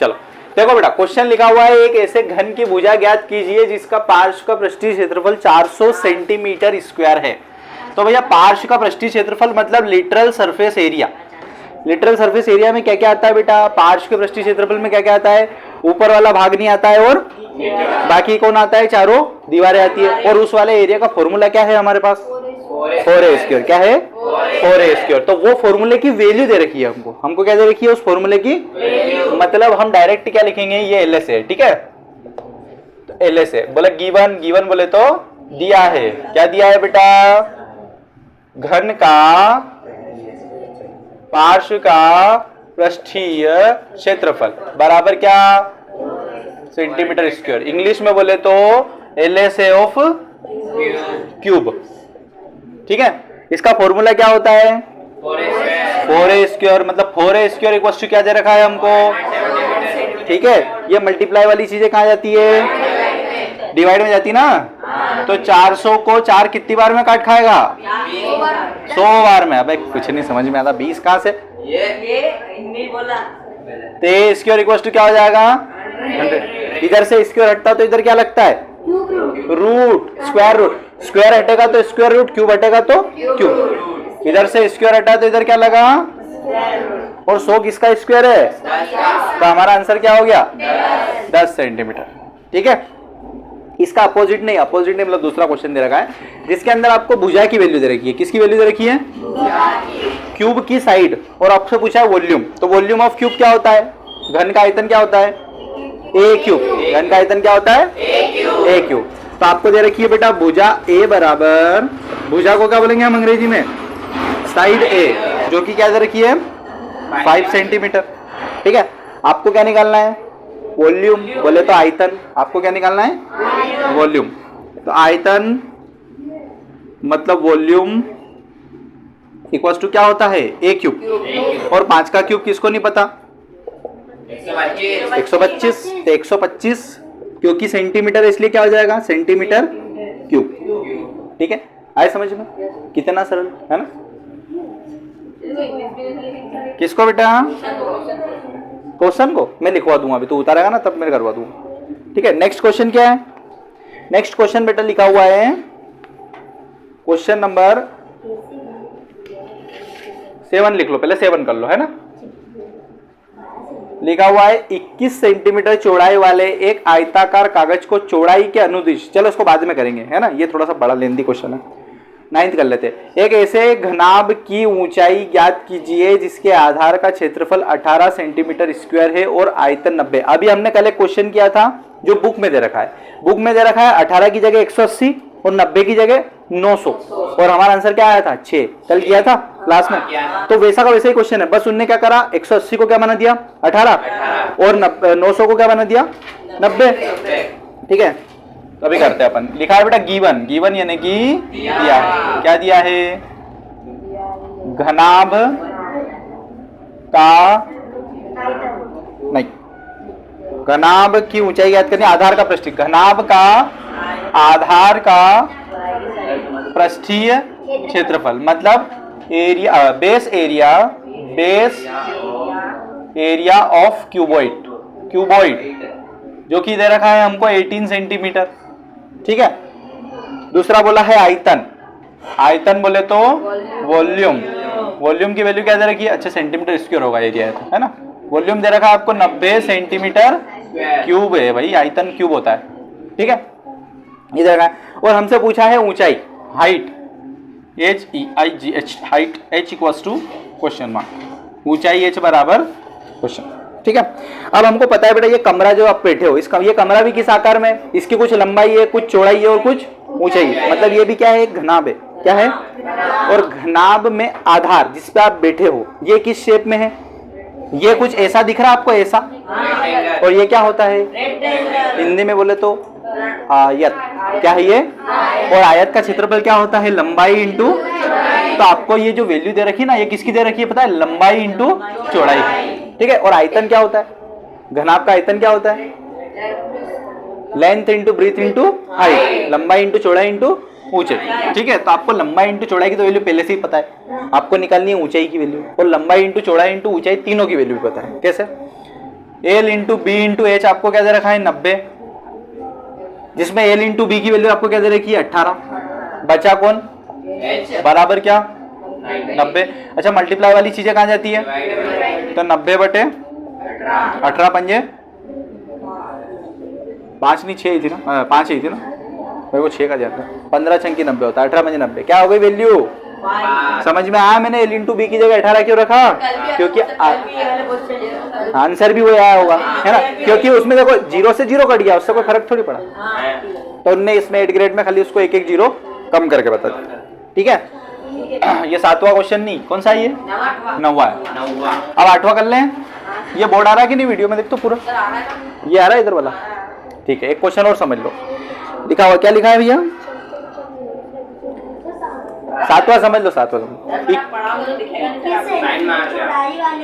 चलो देखो बेटा, क्वेश्चन लिखा हुआ है एक ऐसे घन की भुजा ज्ञात कीजिए जिसका पार्श्व का पृष्ठीय क्षेत्रफल 400 सेंटीमीटर स्क्वायर है। तो भैया पार्श्व का पृष्ठीय क्षेत्रफल मतलब literal surface area. Literal surface area में क्या क्या आता है बेटा? पार्श्व के पृष्ठीय क्षेत्रफल में क्या क्या आता है? ऊपर वाला भाग नहीं आता है और बाकी कौन आता है? चारों दीवारें आती है। और उस वाले एरिया का फॉर्मूला क्या है हमारे पास? 4a²। क्या है? 4a²। तो वो फॉर्मूले की वैल्यू दे रखी है हमको क्या दे रखी है? उस फॉर्मूले की मतलब हम डायरेक्ट क्या लिखेंगे? ये LS है, ठीक है? तो LS है। बोले गिवन बोले तो दिया है। क्या दिया है बेटा? घन का पार्श्व का पृष्ठीय क्षेत्रफल बराबर क्या? Centimetre square. इंग्लिश में बोले तो LS ऑफ क्यूब, ठीक है? इसका फॉर्मूला क्या होता है? 4a²। मतलब 4a² इक्वल्स टू क्या दे रखा है हमको? ठीक है, ये मल्टीप्लाई वाली चीजें कहाँ जाती है? डिवाइड में जाती ना। तो 400 को 4 कितनी बार में काट खाएगा? 100 बार में। अबे कुछ नहीं समझ में आता, 20 कहाँ से? ये बोला। तो A² इक्वल्स टू क्या हो जाएगा? 100। इधर से स्क्वायर हटता तो इधर क्या लगता है? Root, square root. स्क्वायर हटेगा तो स्क्वायर रूट, क्यूब हटेगा तो क्यूब। इधर से स्क्वायर हटा तो इधर क्या लगा? और 100 किसका स्क्वायर है? तो हमारा आंसर क्या हो गया? 10 सेंटीमीटर, ठीक है? इसका अपोजिट नहीं मतलब दूसरा क्वेश्चन दे रखा है जिसके अंदर आपको भुजा की वैल्यू दे रखी है। किसकी वैल्यू दे रखी है? क्यूब की साइड। और आपसे पूछा है वॉल्यूम। तो वॉल्यूम ऑफ क्यूब क्या होता है? घन का आयतन क्या होता है? A³ घन का आयतन क्या होता है? A³। तो आपको दे रखी है बेटा भुजा A बराबर, भुजा को क्या बोलेंगे हम अंग्रेजी में? साइड A, जो कि क्या दे रखी है? 5 सेंटीमीटर, ठीक है? आपको क्या निकालना है? वॉल्यूम। बोले तो आयतन। आपको क्या निकालना है? वॉल्यूम। तो आयतन मतलब वॉल्यूम इक्वल्स टू क्या होता है? A³। और 5 का क्यूब किसको नहीं पता? 125। तो 125 क्योंकि सेंटीमीटर इसलिए क्या हो जाएगा? सेंटीमीटर क्यूब, ठीक है? आए समझ में? कितना सरल है ना? किसको बेटा? क्वेश्चन को मैं लिखवा दूंगा, अभी तो उतारेगा ना तब मैं करवा दूंगा, ठीक है? नेक्स्ट क्वेश्चन क्या है? नेक्स्ट क्वेश्चन बेटा लिखा हुआ है क्वेश्चन नंबर 7 लिख लो, पहले 7 कर लो, है ना? लिखा हुआ है 21 सेंटीमीटर चौड़ाई वाले एक आयताकार कागज को चौड़ाई के अनुदिश, चलो इसको बाद में करेंगे, है ना? ये थोड़ा सा बड़ा लेंदी क्वेश्चन है, 9th कर लेते हैं। एक ऐसे घनाभ की ऊंचाई ज्ञात कीजिए जिसके आधार का क्षेत्रफल 18 सेंटीमीटर स्क्वायर है और आयतन 90। अभी हमने कल एक क्वेश्चन किया था जो बुक में दे रखा है। बुक में दे रखा है 18 की जगह 180 और 90 की जगह 900, और हमारा आंसर क्या आया था? 6। कल किया था क्लास में। तो वैसा का वैसा ही क्वेश्चन है, बस उनने क्या करा? 180 को क्या बना दिया? 18 और 900 को क्या बना दिया? 90, ठीक है? तो अभी करते हैं अपन। लिखा है बेटा गिवन यानी कि दिया है। क्या दिया है? घनाभ का नहीं, घनाभ की ऊंचाई याद करनी, आधार का पृष्ठीय, घनाभ का आधार का पृष्ठीय क्षेत्रफल मतलब area, base area of cuboid जो कि दे रखा है हमको 18 सेंटीमीटर, ठीक है? दूसरा बोला है आयतन बोले तो वॉल्यूम की वैल्यू क्या दे रखी है? अच्छा सेंटीमीटर स्क्वायर होगा एरिया है ना? वॉल्यूम दे रखा है आपको 90 सेंटीमीटर क्यूब है भाई, आयतन क्यूब होता है, ठीक है? ये दे रखा है। और हमसे पूछा है ऊंचाई, height, HEIGH, height H equals to question mark, ऊंचाई H बराबर क्वेश्चन, ठीक है? अब हमको पता है बेटा ये कमरा जो आप बैठे हो, ये कमरा भी किस आकार में? इसकी कुछ लंबाई है, कुछ चौड़ाई है और कुछ ऊंचाई है, मतलब ये भी क्या है? एक घनाभ है। क्या है? और घनाभ में आधार जिस पे आप बैठे हो ये किस शेप में है? ये कुछ ऐसा दिख रहा है आपको, ऐसा, और ये क्या होता है? हिंदी में बोले तो आयत। क्या है ये? और आयत का क्षेत्रफल क्या होता है? लंबाई इंटू, तो आपको ये जो वैल्यू दे रखी है ना, ये किसकी दे रखी है पता है? लंबाई इंटू चौड़ाई, ठीक है? और आयतन क्या होता है? घनाभ का आयतन क्या होता है? Length into breadth into height, लंबाई इंटू चौड़ाई इंटू ऊंचाई, ठीक है? तो आपको लंबाई इंटू चौड़ाई की तो वैल्यू पहले से ही पता है, आपको निकालनी है ऊंचाई की वैल्यू, और लंबाई इंटू चौड़ाई इंटू ऊंचाई तीनों की वैल्यू पता है। कैसे? L into B into H आपको क्या दे रखा है 90, जिसमें एल इंटू बी की वैल्यू आपको क्या दे रखी है 18, बचा कौन बराबर क्या 90। अच्छा मल्टीप्लाई वाली चीजें कहाँ जाती है, तो 90 बटे 18 पंजे 5 नहीं 6 ही थी ना, 5 ही थी ना मेरे को 6 का जाता है, 15 छंग की 90 होता है, 18 पंजे 90 क्या हो गई वैल्यू, समझ में आया मैंने एल इंटू बी की जगह 18 क्यों रखा, क्योंकि आंसर भी वो आया होगा है ना, क्योंकि उसमें देखो 0 से 0 कट गया, उससे कोई फर्क थोड़ी पड़ा, तो उनने इसमें 8 ग्रेड में खाली उसको एक एक 0 कम करके बता दिया। ठीक है, ये 7वां क्वेश्चन नहीं, कौन सा है ये 9वां है। अब 8वां कर लें, ये बोर्ड आ रहा है कि नहीं वीडियो में, देख तो पूरा ये आ रहा है इधर वाला। ठीक है, एक क्वेश्चन और समझ लो, लिखा हुआ क्या लिखा है भैया, 7वां समझ लो, 7वां समझ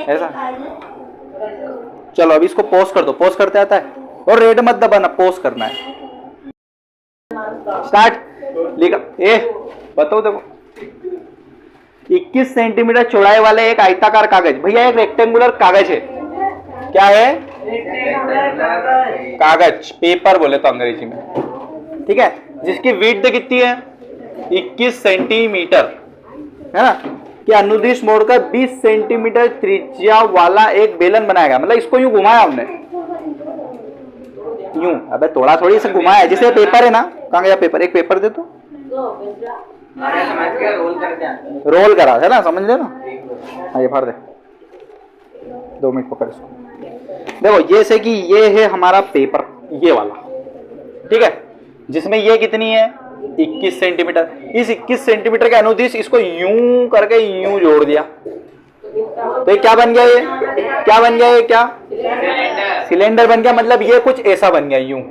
ऐसा। चलो अभी इसको पॉज कर दो, पॉज करते आता है, और रेड मत दबाना, पॉज करना है। स्टार्ट, लिखा ए बताओ, देखो 21 सेंटीमीटर चौड़ाई वाले एक आयताकार कागज, भैया एक रेक्टेंगुलर कागज है, क्या है कागज, पेपर बोले तो अंग्रेजी में, ठीक है, जिसकी विड्थ कितनी है 21 सेंटीमीटर है ना, कि अनुदिश मोड़ का 20 सेंटीमीटर त्रिज्या वाला एक बेलन बनाया गया, मतलब इसको यूं घुमाया हमने, यूं, अबे थोड़ा थोड़ी से घुमाया, जैसे पेपर है ना, कहाँ गया पेपर, एक पेपर दे तो रोल करा है ना, समझ ले ना, हाँ ये फाड़ दे, 2 मिनट पकड़ इसको, देखो जैसे कि ये है हमारा पेपर, ये वाला, ठीक है, जिसमें ये कितनी है 21 सेंटीमीटर, इस 21 सेंटीमीटर के अनुदिश इसको यूं करके यूं जोड़ दिया, तो ये क्या बन गया, ये क्या बन गया, ये क्या सिलेंडर बन गया, मतलब ये कुछ ऐसा बन गया यूं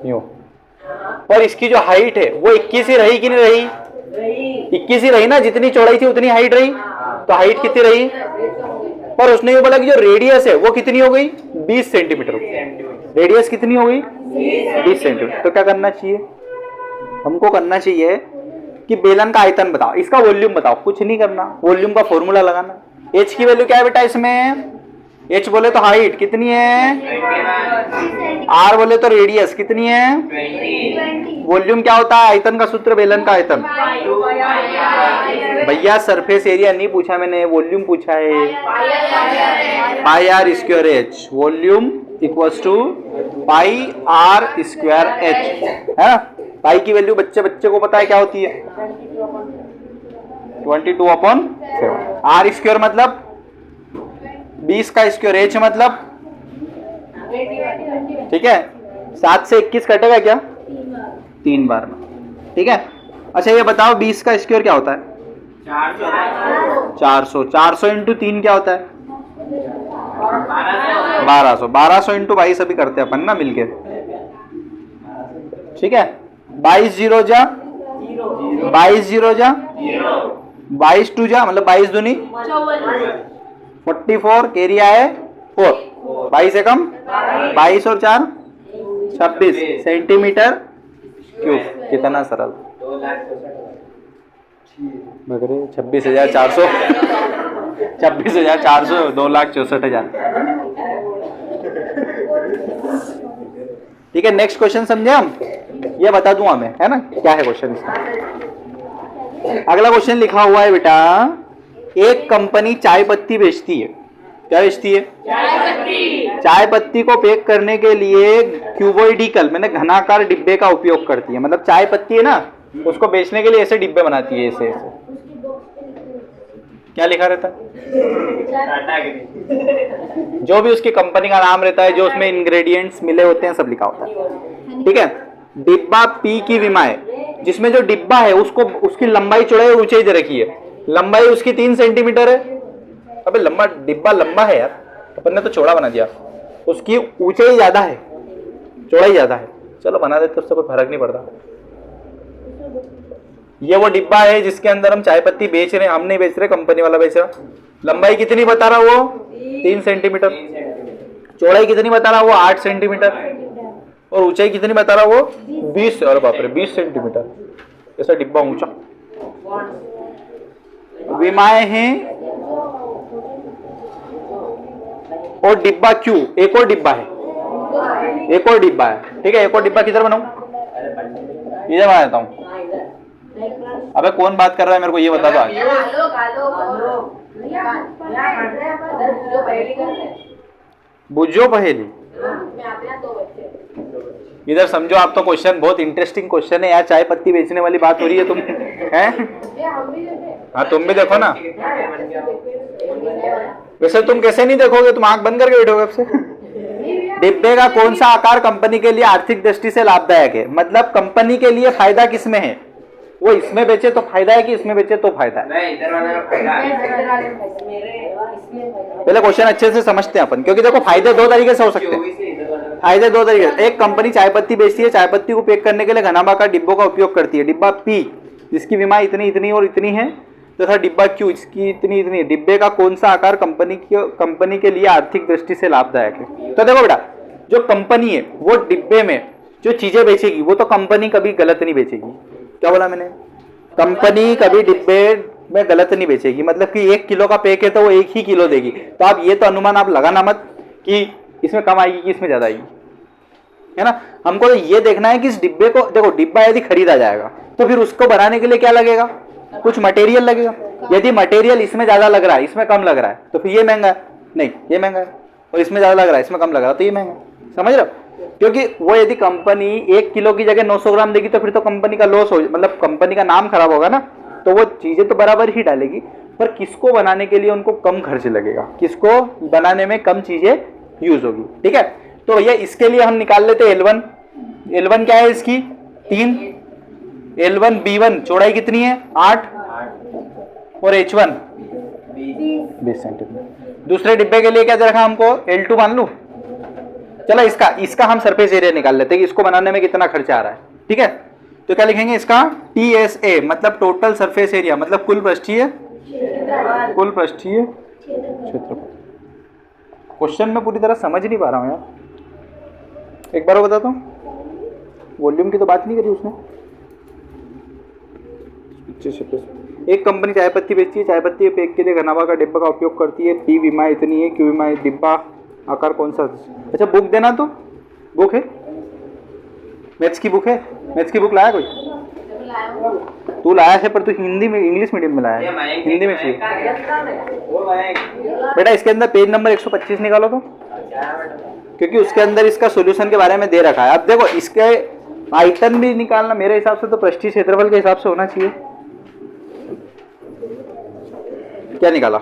यूं, और इसकी जो हाइट है वो 21 ही रही कि नहीं रही, 21 ही रही ना, जितनी चौड़ाई थी उतनी हाइट रही, तो हाइट कितनी रही, पर उसने ये बोला कि जो रेडियस है वो कितनी हो गई 20 सेंटीमीटर, रेडियस कितनी हो गई 20 सेंटीमीटर, तो क्या करना चाहिए, हमको करना चाहिए कि बेलन का आयतन बताओ, इसका वॉल्यूम बताओ, कुछ नहीं करना, वॉल्यूम का फॉर्मूला लगाना, एच की वैल्यू क्या है बेटा इसमें, एच बोले तो हाइट कितनी है, आर बोले तो रेडियस कितनी है, वॉल्यूम क्या होता है, आयतन का सूत्र बेलन का आयतन, भैया सरफेस एरिया नहीं पूछा मैंने, वॉल्यूम पूछा है, pi R square H, volume equals to pi R square H, है ना, पाई की वैल्यू बच्चे को पता है क्या होती है 22/7, आर स्क्वायर मतलब 20 का स्क्वायर, एच मतलब, ठीक है, 7 से 21 कटेगा क्या 3 बार में, ठीक है। अच्छा ये बताओ 20 का स्क्वायर क्या होता है 400, 400 इंटू 3 क्या होता है 1200, 1200 इंटू 22 अभी करते हैं अपन ना मिलके, ठीक है, 22 0 जा 22 0 जा 22 2 जा, मतलब 22 दूनी 44, एरिया है 4, 22 से कम 22 और 4 26 सेंटीमीटर क्यूब, कितना सरल, 26,400 26,400 2,64,000, ठीक है। नेक्स्ट क्वेश्चन समझे हम, ये बता दूं हमें, है ना क्या है क्वेश्चन इसका। अगला क्वेश्चन लिखा हुआ है बेटा, एक कंपनी चाय पत्ती बेचती है, क्या बेचती है चाय पत्ती को पैक करने के लिए क्यूबोइडिकल मैंने घनाकार डिब्बे का उपयोग करती है, मतलब चाय पत्ती है ना उसको बेचने के लिए ऐसे डिब्बे बनाती है, ऐसे ऐसे, क्या लिखा रहता है जो भी उसकी कंपनी का नाम रहता है, जो उसमें इंग्रेडिएंट्स मिले होते हैं सब लिखा होता है, ठीक है। डिब्बा पी की विमाएं, जिसमें जो डिब्बा है उसको उसकी लंबाई चौड़ाई ऊंचाई दे रखी है, लंबाई उसकी 3 सेंटीमीटर है, अबे लंबा डिब्बा लंबा है यार, अपन ने तो चौड़ा बना दिया, उसकी ऊंचाई ज्यादा है चौड़ाई ज्यादा है, चलो बना देते उससे कोई फर्क नहीं पड़ता। ये वो डिब्बा है जिसके अंदर हम चाय पत्ती बेच रहे हैं, हम नहीं बेच रहे, कंपनी वाला बेच रहा। लंबाई कितनी बता रहा वो 3 सेंटीमीटर, चौड़ाई कितनी बता रहा वो 8 सेंटीमीटर, और ऊंचाई कितनी बता रहा वो 20, और बाप रे 20 सेंटीमीटर, ऐसा डिब्बा ऊंचा। विमाएं हैं और डिब्बा क्यू, एक और डिब्बा है, एक और डिब्बा है, ठीक है। एक और डिब्बा किधर बनाऊं? इधर बना देता हूँ। अबे कौन बात कर रहा है मेरे को ये बता दो आगे। बुझो पहेली। इधर समझो, आप तो क्वेश्चन बहुत इंटरेस्टिंग क्वेश्चन है यार, चाय पत्ती बेचने वाली बात हो रही है, तुम हैं? हाँ तुम भी देखो ना। वैसे तुम कैसे नहीं देखोगे, तुम आंख बंद करके बैठोगे अब से। डिब्बे का कौन सा आकार कंपनी के लिए आर्थिक दृष्टि से लाभदायक है? मतलब कंपनी के लिए फायदा किसमें है? वो इसमें बेचे तो फायदा है कि इसमें बेचे तो फायदा है? पहले क्वेश्चन अच्छे से समझते हैं अपन, क्योंकि देखो फायदे दो तरीके से हो सकते हैं। फायदे दो तरीके से, एक कंपनी चाय पत्ती बेचती है, चाय पत्ती को पैक करने के लिए घनाभार डिब्बों का उपयोग करती है। डिब्बा पी जिसकी विमा इतनी इतनी और इतनी है, तथा डिब्बा क्यू इसकी इतनी इतनी है। डिब्बे का कौन सा आकार कंपनी के लिए आर्थिक दृष्टि से लाभदायक है? तो देखो बेटा, जो कंपनी है वो डिब्बे में जो चीजें बेचेगी वो तो कंपनी कभी गलत नहीं बेचेगी। क्या बोला मैंने? कंपनी कभी डिब्बे में गलत नहीं बेचेगी। मतलब कि 1 किलो का पैक है तो वो 1 ही किलो देगी। तो आप ये तो अनुमान आप लगाना मत कि इसमें कम आएगी कि इसमें ज्यादा आएगी, है ना। हमको तो ये देखना है कि इस डिब्बे को, देखो डिब्बा यदि खरीदा जाएगा तो फिर उसको बनाने के लिए क्या लगेगा? कुछ मटेरियल लगेगा। यदि मटेरियल इसमें ज्यादा लग रहा है इसमें कम लग रहा है तो फिर ये महंगा है, नहीं ये महंगा है, और इसमें ज्यादा लग रहा है इसमें कम लग रहा है तो ये महंगा है। समझ रहे हो? क्योंकि वो यदि कंपनी 1 किलो की जगह 900 ग्राम देगी तो फिर तो कंपनी का लॉस हो, मतलब कंपनी का नाम खराब होगा ना। तो वो चीजें तो बराबर ही डालेगी, पर किसको बनाने के लिए उनको कम खर्च लगेगा, किसको बनाने में कम चीजें यूज होगी, ठीक है। तो भैया इसके लिए हम निकाल लेते हैं L1। L1 क्या है इसकी? 3। L1 B1 चौड़ाई कितनी है? 8, और H1 20 सेंटीमीटर। दूसरे डिब्बे के लिए क्या दे रखा हमको? L2 मान लू। चलो इसका हम सरफेस एरिया निकाल लेते हैं कि इसको बनाने में कितना खर्चा आ रहा है, ठीक है। तो क्या लिखेंगे इसका? TSA मतलब टोटल सरफेस एरिया, मतलब कुल पृष्ठीय क्षेत्रफल। क्वेश्चन में पूरी तरह समझ नहीं पा रहा हूँ यार, एक बार और बताता हूँ। वॉल्यूम की तो बात नहीं करी उसने। एक कंपनी चाय पत्ती बेचती है, चाय पत्ती के पैक के लिए घनाभार का डिब्बा का उपयोग करती है। पी विमा इतनी है, क्यू विमा डिब्बा आकार कौन सा? अच्छा बुक देना, तो बुक है, मैथ्स की बुक है। मैथ्स की बुक लाया कोई? तू लाया है पर तू हिंदी में, इंग्लिश मीडियम में लाया है, हिंदी में चाहिए बेटा। इसके अंदर पेज नंबर 125 निकालो तो, क्योंकि उसके अंदर इसका सॉल्यूशन के बारे में दे रखा है। अब देखो इसके आयतन भी निकालना मेरे हिसाब से तो पृष्ठीय क्षेत्रफल के हिसाब से होना चाहिए। क्या निकाला?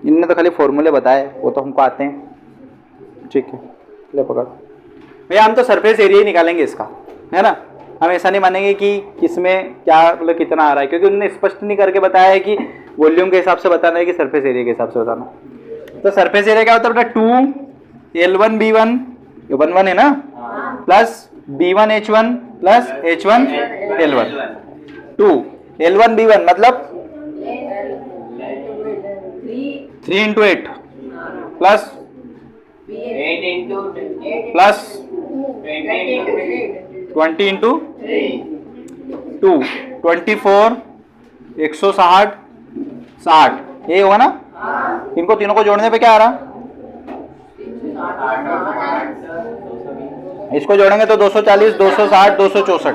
इनने तो खाली फॉर्मूले बताए, वो तो हमको आते हैं, ठीक है। ले पकड़ भैया, हम तो सरफेस एरिया ही निकालेंगे इसका, है ना। हम ऐसा नहीं मानेंगे कि किसमें क्या मतलब कितना आ रहा है, क्योंकि उन्होंने स्पष्ट नहीं करके बताया है कि वॉल्यूम के हिसाब से बताना है कि सरफेस एरिया के हिसाब से बताना। तो सरफेस एरिया क्या होता है बेटा? 2 L1 B1, ये 1 1 है ना, plus B1 H1 plus H1 L1। 2 L1 B1 मतलब 3 into 8 प्लस 20 into 2 24 160 60, ये होगा ना। इनको तीनों को जोड़ने पे क्या आ रहा? इसको जोड़ेंगे तो 240 260 264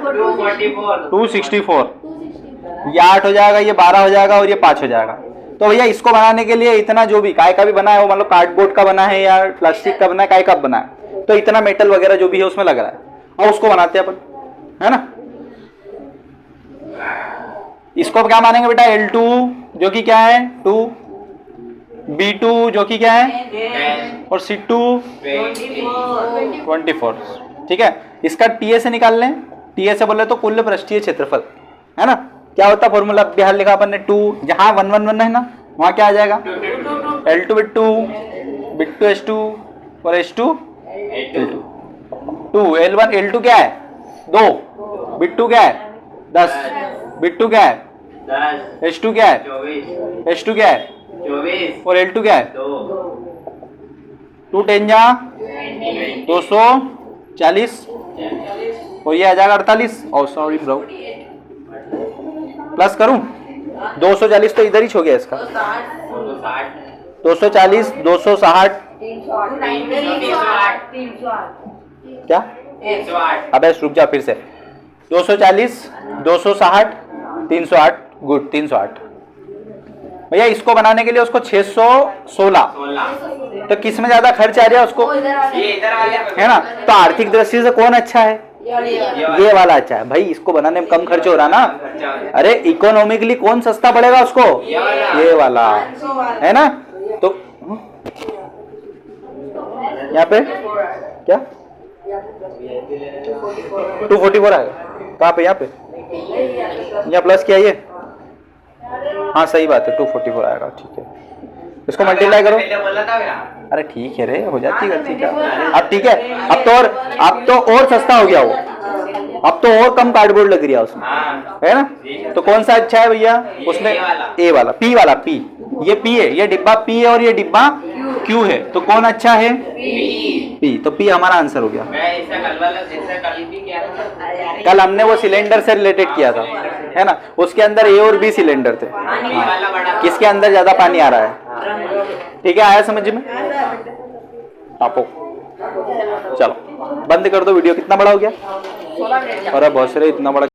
264, ये 8 हो जाएगा, ये 12 हो जाएगा और ये 5 हो जाएगा। तो भैया इसको बनाने के लिए इतना जो भी काय का भी बना है, वो मान लो कार्डबोर्ड का बना है या प्लास्टिक का बना है, काय का बना है, तो इतना मेटल वगैरह जो भी है उसमें लग रहा है, और उसको बनाते हैं अपन, है ना। इसको क्या मानेंगे बेटा? L2 जो कि क्या है 2, B2 जो कि क्या है, और C2 24, ठीक है। इसका TA से निकाल लें। TA से बोले तो कुल पृष्ठीय क्षेत्रफल, है ना। क्या होता फॉर्मूला? बिहार लिखा अपन ने 2, जहां 1 1 1 है ना, वहां क्या आ जाएगा? L2 B2 B2 H2 और H2 L2। 2 L1 L2 क्या है? 2, B2 क्या है? 10, B2 क्या है? 10, H2 क्या है? 24, H2 क्या है? 24, और L2 क्या है? 2, 2 10 जा 240 और ये आ जाएगा 48 और सॉरी ब्रो प्लस करूं 240 तो इधर ही छो गया इसका 260, 240 260 क्या 308, अबे रुक जा फिर से 240 260 308 गुड 308 भैया इसको बनाने के लिए उसको 616 16, तो किस में ज्यादा खर्च आ रहा है उसको ये इधर वाले है ना तो आर्थिक दृष्टि से कौन अच्छा है ये वाला अच्छा है भाई इसको बनाने में कम खर्च हो रहा ना अरे इकोनॉमिकली कौन सस्ता पड़ेगा उसको ये वाला है ना तो यहाँ पे क्या 244 आएगा कहाँ पे यहाँ पे यहाँ प्लस क्या ये हाँ सही बात है 244 आएगा ठीक है इसको मल्टीप्लाई करो अरे ठीक है रे हो जाती गलती क्या अब ठीक है अब तो और सस्ता हो गया वो अब तो और कम कार्डबोर्ड लग रही है उसमें है ना तो कौन सा अच्छा है भैया उसमें ए वाला पी वाला पी ये पी है ये डिब्बा पी है और ये डिब्बा क्यू है तो कौन अच्छा है पी तो पी हमारा आंसर हो गया कल हमने वो सिलेंडर से रिलेटेड किया था है ना उसके अंदर ए और बी सिलेंडर थे किसके अंदर ज्यादा पानी आ रहा है ठीक है आया समझ में टापो चलो बंद कर दो वीडियो कितना बड़ा हो गया अरे बहुत सारे इतना बड़ा